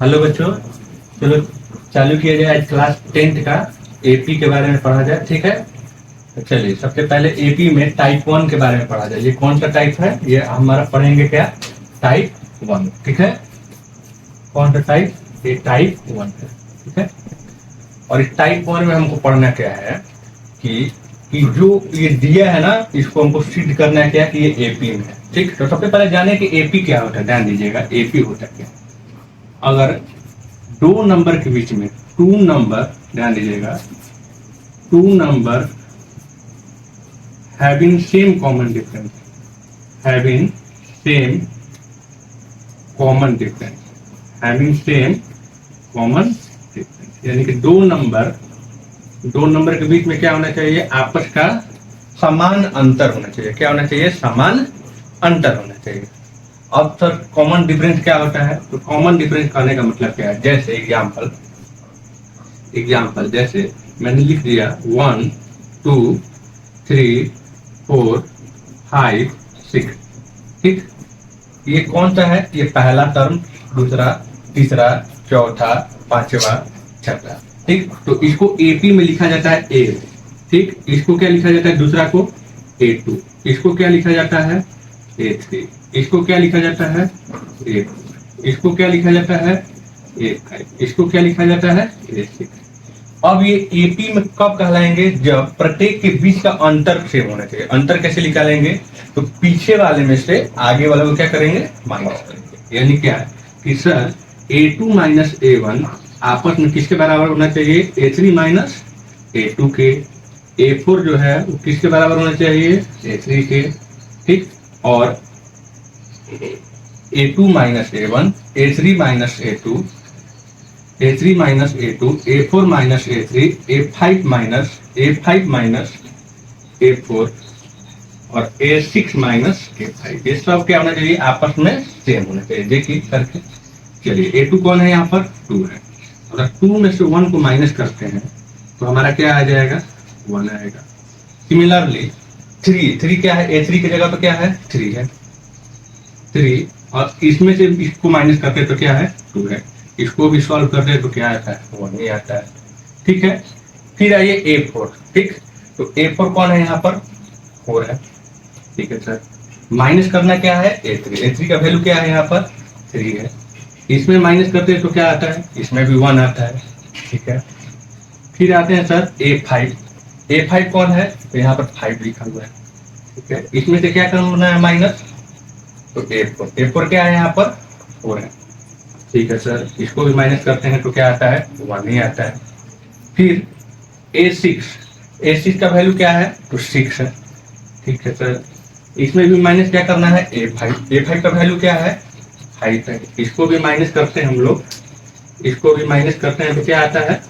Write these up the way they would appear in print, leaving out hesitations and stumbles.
Hello बच्चों, चलो चालू किया जाए आज क्लास 10th का एपी के बारे में पढ़ा जाए। ठीक है, तो चलिए सबसे पहले एपी में टाइप 1 के बारे में पढ़ा जाए। ये कौन सा टाइप है? ये हमारा पढ़ेंगे क्या? टाइप 1। ठीक है, कौन सा टाइप? ये टाइप 1 है। ठीक है, और इस टाइप 1 में हमको पढ़ना क्या है कि जो ये दिया है ना, इसको हमको सिद्ध करना है क्या कि ये एपी में है। ठीक, तो सबसे पहले जाने कि एपी क्या होता है। ध्यान दीजिएगा, एपी होता है क्या। अगर दो नंबर के बीच में टू नंबर, ध्यान दीजिएगा, two number having same common difference, having same common difference, having same common difference, यानी कि दो नंबर के बीच में क्या होना चाहिए? आपस का समान अंतर होना चाहिए। क्या होना चाहिए? समान अंतर होना चाहिए। अब सर कॉमन डिफरेंस क्या होता है? तो कॉमन डिफरेंस कहने का मतलब क्या है? जैसे एग्जाम्पल जैसे मैंने लिख दिया 1 2 3 4 5 6। ठीक, ये कौन सा है? ये पहला टर्म, दूसरा, तीसरा, चौथा, पांचवा, छठा। ठीक, तो इसको एपी में लिखा जाता है ए। ठीक, इसको क्या लिखा जाता है? दूसरा को A2। इसको क्या लिखा जाता है? A3। इसको क्या लिखा जाता है? A4। इसको क्या लिखा जाता है? A5। इसको क्या लिखा जाता है? A6। अब ये एपी में कब कहलाएंगे? जब प्रत्येक के बीच का अंतर सेम होना चाहिए। अंतर कैसे निकालेंगे? तो पीछे वाले में से आगे वाले को क्या करेंगे? माइनस करेंगे। यानी क्या कि सर A2 माइनस A1 आपस में किसके बराबर होना चाहिए? A3 माइनस A2 के। A4 जो है वो किसके बराबर होना चाहिए? A3 के। ठीक, और A2 minus A1, A3 minus A2, A3 minus A2, A4 minus A3, A5 minus A4 और A6 माइनस A5। ये सब क्या होना चाहिए? आपस में सेम होना चाहिए। देखिए करके, चलिए A2 कौन है? यहाँ पर 2 है। अगर 2 में से 1 को माइनस करते हैं तो हमारा क्या आ जाएगा? 1 आएगा। सिमिलरली 3 क्या है? A3 की जगह तो क्या है? 3 है। 3, और इसमें से इसको माइनस करते तो क्या है? 2 है। इसको भी सॉल्व करते तो क्या आता है? 1 ही आता है। ठीक है, फिर आइए A4। ठीक, तो A4 कौन है? यहाँ पर 4 है। ठीक है सर, माइनस करना क्या है? A3 का वैल्यू क्या है? यहाँ पर 3 है। इसमें माइनस करते हैं तो क्या आता है? इसमें भी 1 आता है। ठीक है, फिर आते हैं सर A5। A5 कौन है? तो यहाँ पर 5 लिखा हुआ है। ठीक है, इसमें से क्या करना है? माइनस, तो A4 क्या है? यहाँ पर 4 है। ठीक है सर, इसको भी माइनस करते हैं तो क्या आता है? 1 ही आता है। फिर A6 का वैल्यू क्या है? तो 6 है। ठीक है सर, इसमें भी माइनस क्या करना है? A5 का वैल्यू क्या है? 5 है। इसको भी माइनस करते हैं हम लोग, इसको भी माइनस करते हैं तो क्या आता है?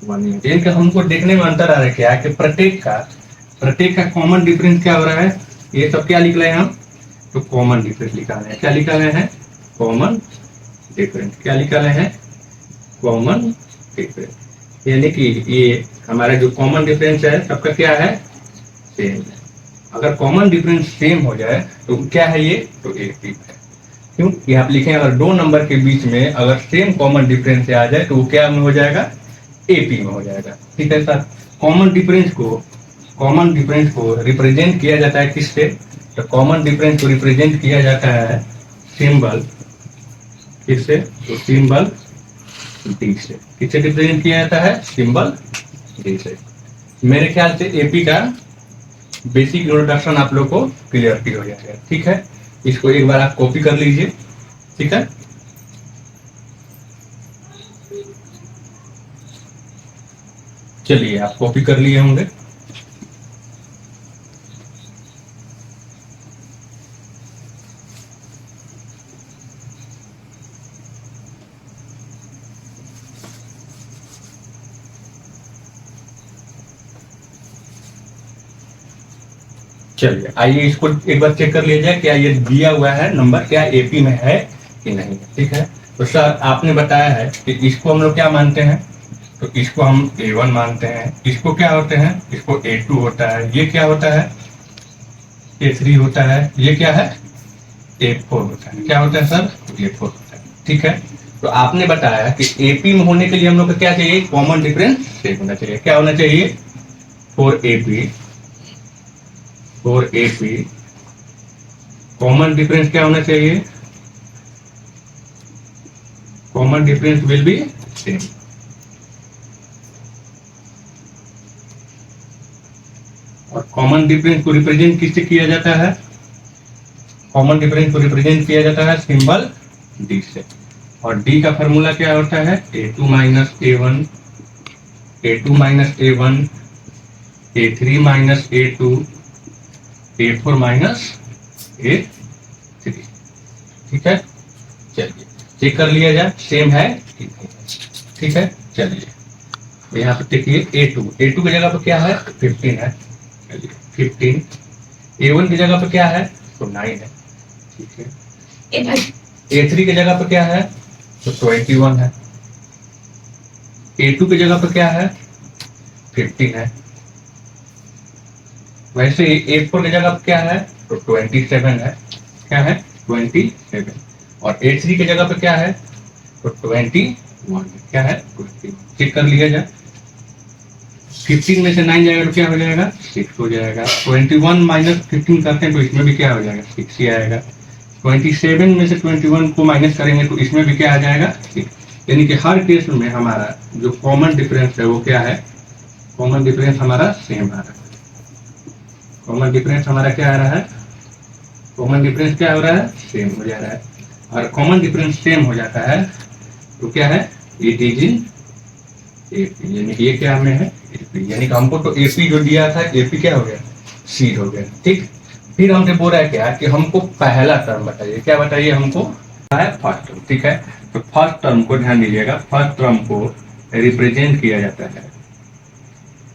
1। इनका हमको देखने में अंतर आ रहा है क्या कि प्रत्येक का कॉमन डिफरेंस क्या हो रहा है? ये सब क्या लिख रहे हैं हम? तो कॉमन डिफरेंस निकालना है। क्या निकाल रहे हैं? Common difference. क्या निकाल रहे हैं? Common difference. यानी कि ये हमारा जो कॉमन डिफरेंस है सबका क्या है? सेम है। अगर कॉमन डिफरेंस सेम हो जाए तो क्या है ये? तो एपी है। क्यों? ये आप लिखें, अगर दो नंबर के बीच में अगर सेम कॉमन डिफरेंस आ जाए तो वो क्या में हो जाएगा? एपी में हो जाएगा। ठीक है सर, कॉमन डिफरेंस को रिप्रेजेंट किया जाता है किससे? तो कॉमन डिफरेंस को रिप्रेजेंट किया जाता है सिंबल, किससे? तो सिंबल डी से। किससे रिप्रेजेंट किया जाता है? सिंबल डी से। मेरे ख्याल से एपी का बेसिक इंट्रोडक्शन आप लोग को क्लियर हो जाएगा। ठीक है, इसको एक बार आप कॉपी कर लीजिए। ठीक है, चलिए आप कॉपी कर लिए होंगे। चलिए आइए इसको एक बार चेक कर लिया जाए, क्या ये दिया हुआ है नंबर क्या एपी में है कि नहीं। ठीक है, तो सर आपने बताया है कि इसको हम लोग क्या मानते हैं? तो इसको हम A1 मानते हैं। इसको क्या होते हैं? इसको A2 होता है। ये क्या होता है? A3 होता है। ये क्या है? A4 होता है। क्या होता है सर? A4 होता है। ठीक है, तो आपने बताया कि एपी में होने के लिए हम लोग को क्या चाहिए, कॉमन डिफरेंस सेम होना चाहिए। क्या होना चाहिए, फॉर एपी कॉमन डिफरेंस क्या होना चाहिए, common difference will be same. और कॉमन डिफरेंस को रिप्रेजेंट किससे किया जाता है, कॉमन डिफरेंस को रिप्रेजेंट किया जाता है सिंबल डी से। और डी का फॉर्मूला क्या होता है, a2 minus a1, a2 minus a1, a3 minus a2, a4 minus a3। ठीक है, चलिए चेक कर लिया जाए सेम है कि नहीं। ठीक है, चलिए तो यहाँ पे देखिए a2 की जगह पर क्या है, 15 है। चलिए 15, a1 की जगह पर क्या है, तो 9 है। ठीक है, a3 की जगह पर क्या है, तो 21 है। a2 की जगह पर क्या है, 15 है। वैसे a4 की जगह पर क्या है, तो 27 है। क्या है, 27। और a3 की जगह पर क्या है, तो 21 है। क्या है, 21। चेक कर लिया जाए, 15 में से 9 जाएगा तो क्या हो जाएगा, 6 हो जाएगा। 21 माइनस 15 करते हैं तो इसमें भी क्या हो जाएगा, 6 ही आएगा। 27 में से 21 को माइनस करेंगे तो इसमें भी क्या आ जाएगा, 6। यानी कि हर केस में हमारा जो कॉमन डिफरेंस है वो क्या है, कॉमन डिफरेंस हमारा सेम आ रहा है। कॉमन डिफरेंस हमारा क्या आ रहा है, कॉमन डिफरेंस क्या हो रहा है, सेम हो जा रहा है। और कॉमन डिफरेंस सेम हो जाता है तो क्या है, इट इज इन एपी। यानी कि ये क्या हमें है, एपी। यानी कि हमको तो एपी जो दिया था, एपी क्या हो गया, सी हो गया। ठीक, फिर हमसे बोल रहा है क्या कि हमको पहला टर्म बताइए। क्या बताइए हमको, है फर्स्ट टर्म। ठीक है, तो फर्स्ट टर्म को ध्यान दीजिएगा, फर्स्ट टर्म को रिप्रेजेंट किया जाता है,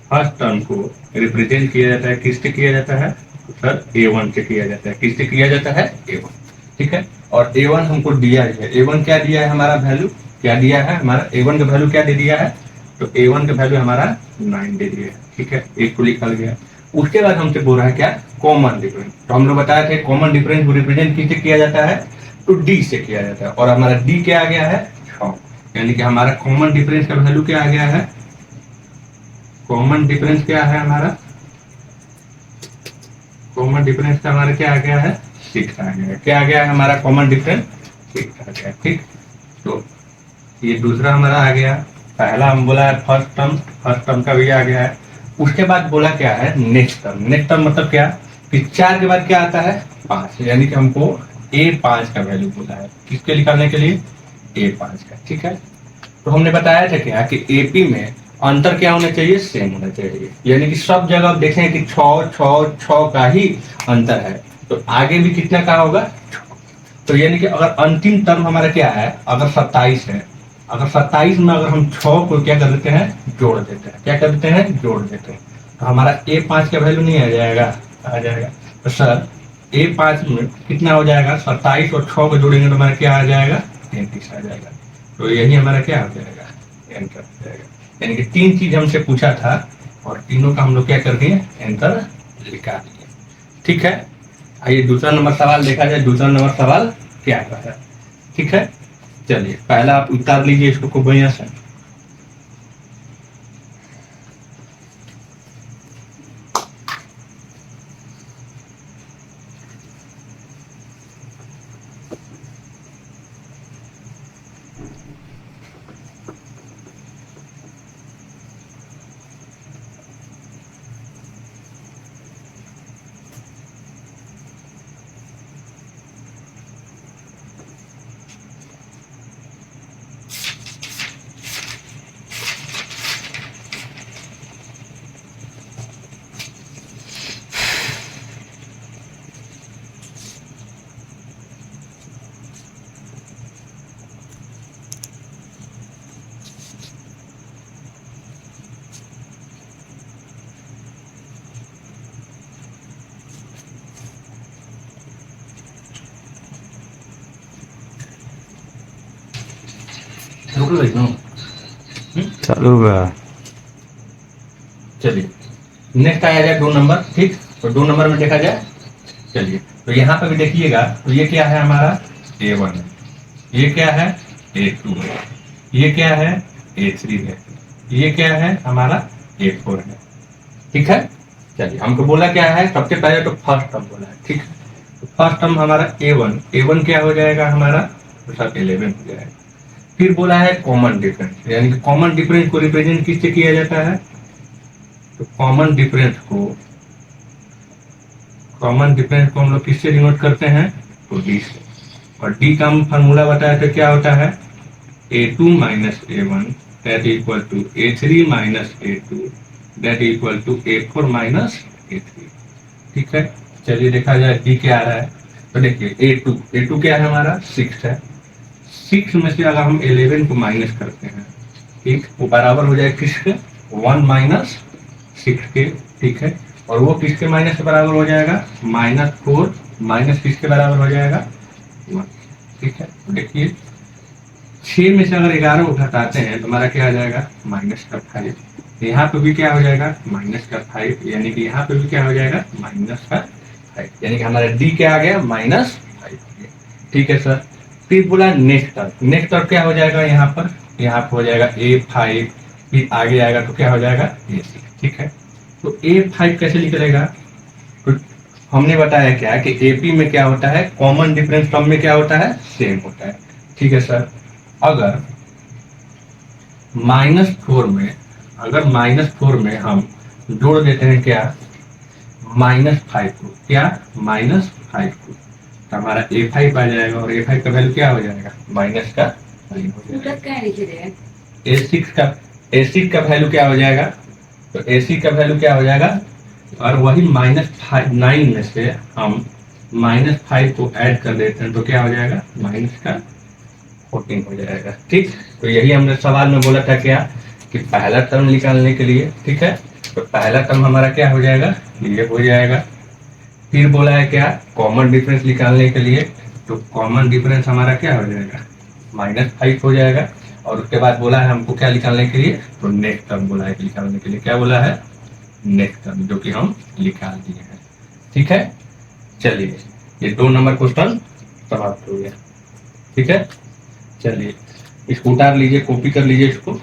फर्स्ट टर्म को रिप्रेजेंट किया जाता है किससे किया जाता है, सर a1 से किया जाता है। किससे किया जाता है, a1। ठीक है, और a1 हमको दिया है, a1 क्या दिया है हमारा वैल्यू, क्या दिया है हमारा a1 का वैल्यू क्या दे दिया है, तो a1 का वैल्यू हमारा 9 दे दिया है। ठीक है, एक को लिखा गया। उसके बाद हमसे बोल रहा है क्या, कॉमन डिफरेंस। तो हम लोग बताए थे कॉमन डिफरेंस को रिप्रेजेंट किससे किया जाता है, तो डी से किया जाता है। और हमारा डी क्या आ गया है, 6। यानी कि हमारा कॉमन डिफरेंस का वैल्यू क्या आ गया है, कॉमन डिफरेंस क्या है हमारा, कॉमन डिफरेंस का हमारा क्या आ गया है, 6 आ गया है। क्या आ गया है हमारा कॉमन डिफरेंस, 6 आ गया। ठीक, तो ये दूसरा हमारा आ गया। पहला हम बोला है फर्स्ट टर्म, फर्स्ट टर्म का भी आ गया है। उसके बाद बोला क्या है, नेक्स्ट टर्म। नेक्स्ट टर्म मतलब क्या कि 4 के बाद क्या आता है, 5। यानी कि हमको a5 का वैल्यू बोला है, किसके निकालने के लिए, a5 का। ठीक है, तो हमने बताया था क्या कि एपी में अंतर क्या होना चाहिए, सेम होना चाहिए। यानी कि सब जगह आप देखें कि 6 का ही अंतर है, तो आगे भी कितना का होगा, 6। तो यानी कि अगर अंतिम टर्म हमारा क्या है, अगर 27 है, अगर 27 में अगर हम 6 को क्या कर देते हैं, जोड़ देते हैं। क्या कर देते हैं, जोड़ देते हैं, तो हमारा a5 का वैल्यू नहीं आ जाएगा, आ जाएगा। तो सर a5 में कितना हो जाएगा, 27 और 6 को जोड़ेंगे तो हमारा क्या आ जाएगा, 33 आ जाएगा। तो यही हमारा क्या हो जाएगा, एंटर हो जाएगा। यानी कि 3 चीज हमसे पूछा था और तीनों का हम लोग क्या कर दिए, आंसर लिखा दिए। ठीक है, आइए दूसरा नंबर सवाल देखा जाए। दूसरा नंबर सवाल क्या है, ठीक है, चलिए पहला आप उतार लीजिए इसको खूब बढ़िया से। चालू बा। चलिए नेक्स्ट आया जाए 2 नंबर। ठीक, तो 2 नंबर में देखा जाए, चलिए तो यहाँ पे भी देखिएगा, तो ये क्या है हमारा a1 है, ये क्या है A2 है, ये क्या है A3 है, ये क्या है हमारा A4 है। ठीक है, चलिए हमको बोला क्या है, सबसे पहले तो फर्स्ट टर्म बोला है। ठीक है, तो फर्स्ट टर्म हमारा A1 क्या हो जाएगा हमारा, तो सब 11 हो जाएगा। फिर बोला है कॉमन डिफरेंस, यानी कि कॉमन डिफरेंस को रिप्रेजेंट किससे किया जाता है, तो कॉमन डिफरेंस को हम लोग किससे डिनोट करते हैं, तो डी से। और डी का हम फॉर्मूला बताया तो क्या होता है, A2 minus A1 that equal to A3 minus A2 that equal to A4 minus A3। ठीक है, चलिए देखा जाए डी क्या आ रहा है। तो देखिए A2 क्या है हमारा 6 है, 6 में से अगर हम 11 को माइनस करते हैं, ठीक, वो बराबर हो जाए किसके, 1 माइनस 6 के। ठीक है, और वो किसके माइनस के बराबर हो जाएगा, -4 माइनस किसके बराबर हो जाएगा 1। ठीक है, तो देखिए 6 में से अगर 11 को घटाते हैं तो हमारा क्या आ जाएगा, -5। यहाँ पे भी क्या हो जाएगा, -5, यानी कि यहाँ पे भी क्या हो जाएगा, -5, यानी कि हमारा डी क्या आ गया, -5 आ गया। ठीक है सर, फिर बोला नेक्स्ट टर्म क्या हो जाएगा, यहाँ पे हो जाएगा A5, फिर आगे आएगा तो क्या हो जाएगा A6। ठीक है, तो A5 कैसे निकलेगा, तो हमने बताया क्या कि AP में क्या होता है, कॉमन डिफरेंस टर्म में क्या होता है, सेम होता है। ठीक है सर, अगर -4 में हम जोड़ देते हैं क्या, -5 को, क्या -5 को, तो हमारा A5 आ जाएगा, और A5 का वैल्यू क्या हो जाएगा, माइनस का वैल्यू हो जाएगा। A6 का वैल्यू क्या हो जाएगा, तो A6 का वैल्यू क्या हो जाएगा, और वही -9 में से हम -5 को ऐड कर देते हैं तो क्या हो जाएगा, -14 हो जाएगा। ठीक, तो यही हमने सवाल में बोला था क्या, कि पहला टर्म निकालने के लिए, ठीक है, तो पहला टर्म हमारा क्या हो जाएगा, ये हो जाएगा। फिर बोला है क्या, कॉमन डिफरेंस निकालने के लिए, तो कॉमन डिफरेंस हमारा क्या हो जाएगा, -5 हो जाएगा। और उसके बाद बोला है हमको क्या निकालने के लिए, तो नेक्स्ट टर्म बोला है निकालने के लिए, क्या बोला है, नेक्स्ट टर्म, जो कि हम निकाल दिए हैं। ठीक है, चलिए ये 2 नंबर क्वेश्चन समाप्त हो गया। ठीक है, चलिए इसको उतार लीजिए, कॉपी कर लीजिए इसको।